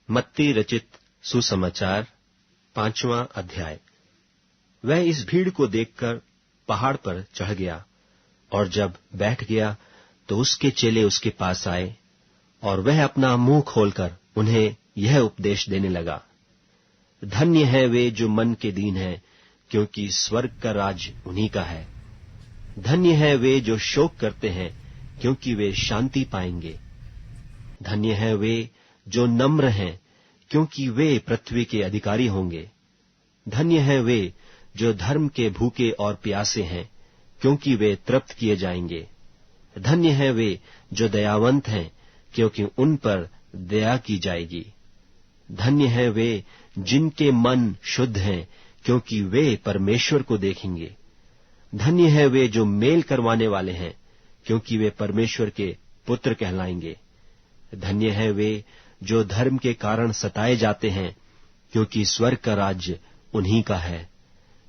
मत्ती रचित सुसमाचार 5वां अध्याय। वह इस भीड़ को देखकर पहाड़ पर चढ़ गया और जब बैठ गया तो उसके चेले उसके पास आए और वह अपना मुंह खोलकर उन्हें यह उपदेश देने लगा। धन्य है वे जो मन के दीन हैं, क्योंकि स्वर्ग का राज उन्हीं का है। धन्य है वे जो शोक करते हैं, क्योंकि वे शांति पाएंगे। धन्य है वे जो नम्र हैं, क्योंकि वे पृथ्वी के अधिकारी होंगे। धन्य है वे जो धर्म के भूखे और प्यासे हैं, क्योंकि वे तृप्त किए जाएंगे। धन्य है वे जो दयावंत हैं, क्योंकि उन पर दया की जाएगी। धन्य है वे जिनके मन शुद्ध हैं, क्योंकि वे परमेश्वर को देखेंगे। धन्य है वे जो मेल करवाने वाले हैं, क्योंकि वे परमेश्वर के पुत्र कहलाएंगे। धन्य है वे जो धर्म के कारण सताए जाते हैं, क्योंकि स्वर्ग का राज्य उन्हीं का है।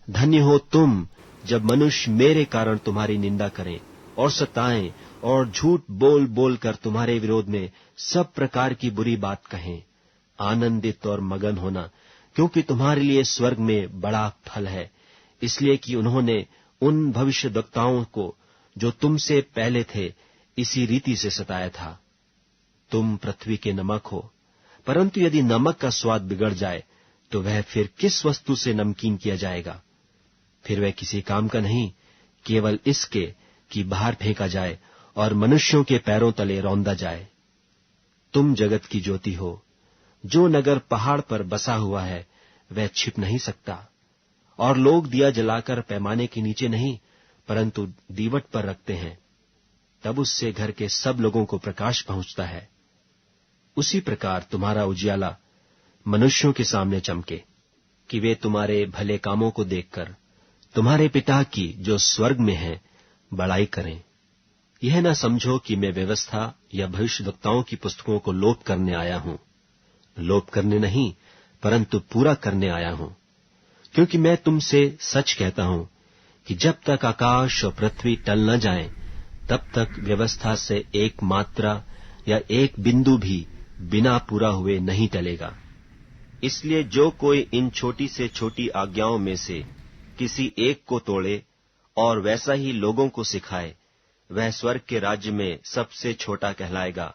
धन्य हो तुम जब मनुष्य मेरे कारण तुम्हारी निंदा करें और सताएं और झूठ बोल बोल कर तुम्हारे विरोध में सब प्रकार की बुरी बात कहें। आनंदित और मगन होना, क्योंकि तुम्हारे लिए स्वर्ग में बड़ा फल है, इसलिए कि उन्होंने उन भविष्यद्वक्ताओं को जो तुमसे पहले थे इसी रीति से सताया था। तुम पृथ्वी के नमक हो, परंतु यदि नमक का स्वाद बिगड़ जाए तो वह फिर किस वस्तु से नमकीन किया जाएगा? फिर वह किसी काम का नहीं, केवल इसके कि बाहर फेंका जाए और मनुष्यों के पैरों तले रौंदा जाए। तुम जगत की ज्योति हो। जो नगर पहाड़ पर बसा हुआ है वह छिप नहीं सकता, और लोग दिया जलाकर पैमाने के नीचे नहीं, परंतु दीवट पर रखते हैं, तब उससे घर के सब लोगों को प्रकाश पहुंचता है। उसी प्रकार तुम्हारा उजियाला मनुष्यों के सामने चमके, कि वे तुम्हारे भले कामों को देखकर तुम्हारे पिता की जो स्वर्ग में है बड़ाई करें। यह न समझो कि मैं व्यवस्था या भविष्यद्वक्ताओं की पुस्तकों को लोप करने आया हूं। लोप करने नहीं, परंतु पूरा करने आया हूं। क्योंकि मैं तुमसे सच कहता हूं कि जब तक आकाश और पृथ्वी टल न जाएं, तब तक व्यवस्था से एक मात्रा या एक बिंदु भी बिना पूरा हुए नहीं टलेगा। इसलिए जो कोई इन छोटी से छोटी आज्ञाओं में से किसी एक को तोड़े और वैसा ही लोगों को सिखाए, वह स्वर्ग के राज्य में सबसे छोटा कहलाएगा।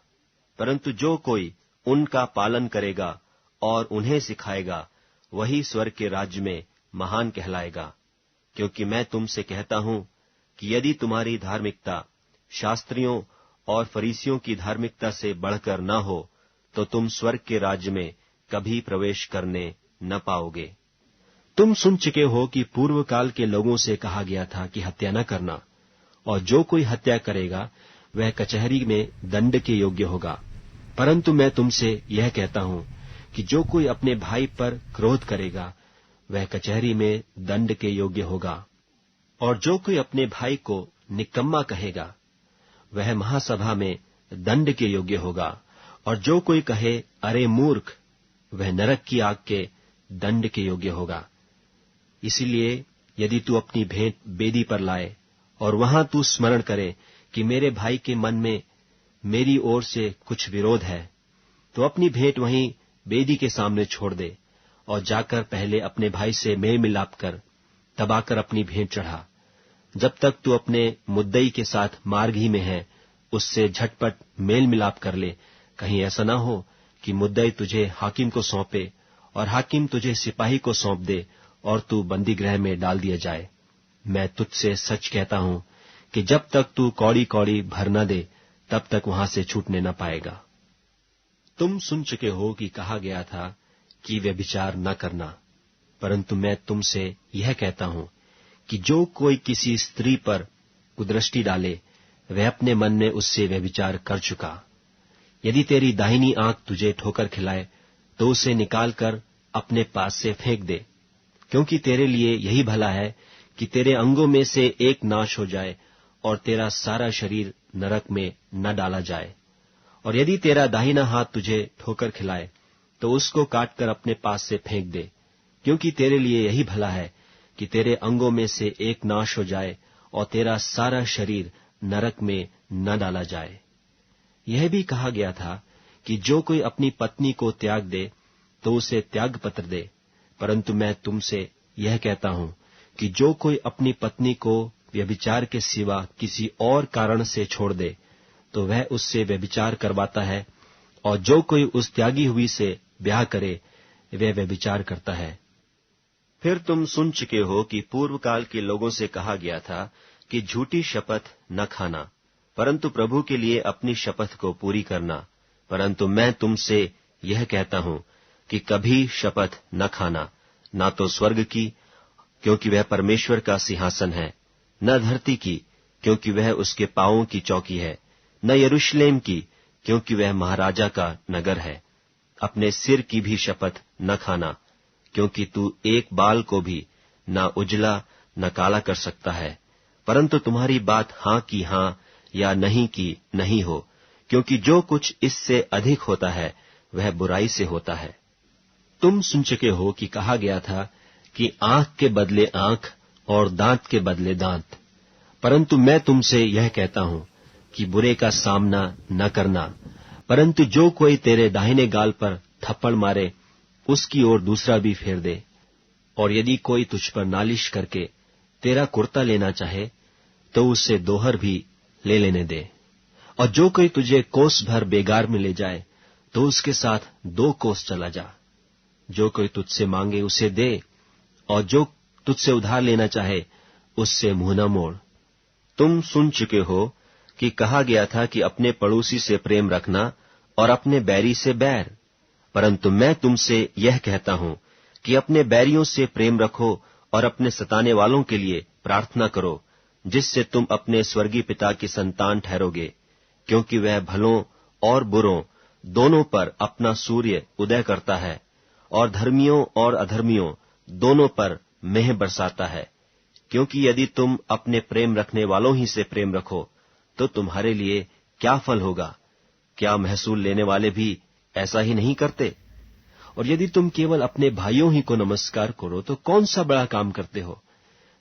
परंतु जो कोई उनका पालन करेगा और उन्हें सिखाएगा, वही स्वर्ग के राज्य में महान कहलाएगा। क्योंकि मैं तुमसे कहता हूं कि यदि तुम्हारी धार्मिकता शास्त्रियों और फरीसियों की धार्मिकता से बढ़कर न हो, तो तुम स्वर्ग के राज्य में कभी प्रवेश करने न पाओगे। तुम सुन चुके हो कि पूर्व काल के लोगों से कहा गया था कि हत्या न करना, और जो कोई हत्या करेगा वह कचहरी में दंड के योग्य होगा। परंतु मैं तुमसे यह कहता हूं कि जो कोई अपने भाई पर क्रोध करेगा वह कचहरी में दंड के योग्य होगा। और जो कोई अपने भाई को निकम्मा कहेगा वह महासभा में दंड के योग्य होगा। और जो कोई कहे अरे मूर्ख, वह नरक की आग के दंड के योग्य होगा। इसीलिए यदि तू अपनी भेंट वेदी पर लाए और वहां तू स्मरण करे कि मेरे भाई के मन में मेरी ओर से कुछ विरोध है, तो अपनी भेंट वहीं वेदी के सामने छोड़ दे और जाकर पहले अपने भाई से मेल मिलाप कर, तब आकर अपनी भेंट चढ़ा। जब तक तू अपने मुद्दई के साथ मार्ग ही में है, उससे झटपट मेल मिलाप कर ले। कहीं ऐसा ना हो कि मुद्दई तुझे हाकिम को सौंपे और हाकिम तुझे सिपाही को सौंप दे और तू बंदी गृह में डाल दिया जाए। मैं तुझसे सच कहता हूं कि जब तक तू कौड़ी कौड़ी भर न दे, तब तक वहां से छूटने न पाएगा। तुम सुन चुके हो कि कहा गया था कि व्यभिचार न करना, परंतु मैं तुमसे यह कहता हूं कि जो कोई किसी स्त्री पर कुदृष्टि डाले, वह अपने मन में उससे व्यभिचार कर चुका। यदि तेरी दाहिनी आंख तुझे ठोकर खिलाए, तो उसे निकालकर अपने पास से फेंक दे, क्योंकि तेरे लिए यही भला है कि तेरे अंगों में से एक नाश हो जाए और तेरा सारा शरीर नरक में न डाला जाए। और यदि तेरा दाहिना हाथ तुझे ठोकर खिलाए, तो उसको काटकर अपने पास से फेंक दे, क्योंकि तेरे लिए यही भला है कि तेरे अंगों में से एक नाश हो जाए और तेरा सारा शरीर नरक में न डाला जाए। यह भी कहा गया था कि जो कोई अपनी पत्नी को त्याग दे तो उसे त्याग पत्र दे, परंतु मैं तुमसे यह कहता हूं कि जो कोई अपनी पत्नी को व्यभिचार के सिवा किसी और कारण से छोड़ दे तो वह उससे व्यभिचार करवाता है, और जो कोई उस त्यागी हुई से ब्याह करे वह व्यभिचार करता है। फिर तुम सुन चुके हो कि पूर्व काल के लोगों से कहा गया था कि झूठी शपथ न खाना, परंतु प्रभु के लिए अपनी शपथ को पूरी करना। परंतु मैं तुमसे यह कहता हूं कि कभी शपथ न खाना, ना तो स्वर्ग की, क्योंकि वह परमेश्वर का सिंहासन है, न धरती की, क्योंकि वह उसके पांवों की चौकी है, न यरूशलेम की, क्योंकि वह महाराजा का नगर है। अपने सिर की भी शपथ न खाना, क्योंकि तू एक बाल को भी न उजला न काला कर सकता है, परंतु तुम्हारी बात हां की हां या नहीं की नहीं हो, क्योंकि जो कुछ इससे अधिक होता है वह बुराई से होता है। तुम सुन चुके हो कि कहा गया था कि आंख के बदले आंख और दांत के बदले दांत, परंतु मैं तुमसे यह कहता हूं कि बुरे का सामना न करना, परंतु जो कोई तेरे दाहिने गाल पर थप्पड़ मारे उसकी ओर दूसरा भी फेर दे। और यदि कोई तुझ पर नालिश करके तेरा कुर्ता लेना चाहे तो उससे दोहर भी ले लेने दे। और जो कोई तुझे कोस भर बेगार में ले जाए तो उसके साथ 2 कोस चला जा। जो कोई तुझसे मांगे उसे दे, और जो तुझसे उधार लेना चाहे उससे मुंह न मोड़। तुम सुन चुके हो कि कहा गया था कि अपने पड़ोसी से प्रेम रखना और अपने बैरी से बैर, परंतु मैं तुमसे यह कहता हूं कि अपने बैरियों से प्रेम रखो और अपने सताने वालों के लिए प्रार्थना करो, जिससे तुम अपने स्वर्गीय पिता की संतान ठहरोगे, क्योंकि वह भलों और बुरों दोनों पर अपना सूर्य उदय करता है और धर्मियों और अधर्मियों दोनों पर मेंह बरसाता है। क्योंकि यदि तुम अपने प्रेम रखने वालों ही से प्रेम रखो तो तुम्हारे लिए क्या फल होगा? क्या महसूल लेने वाले भी ऐसा ही नहीं करते? और यदि तुम केवल अपने भाइयों ही को नमस्कार करो तो कौन सा बड़ा काम करते हो?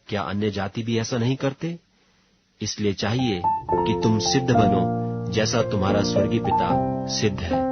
क्या अन्य जाति भी ऐसा नहीं करते? इसलिए चाहिए कि तुम सिद्ध बनो जैसा तुम्हारा स्वर्गीय पिता सिद्ध है।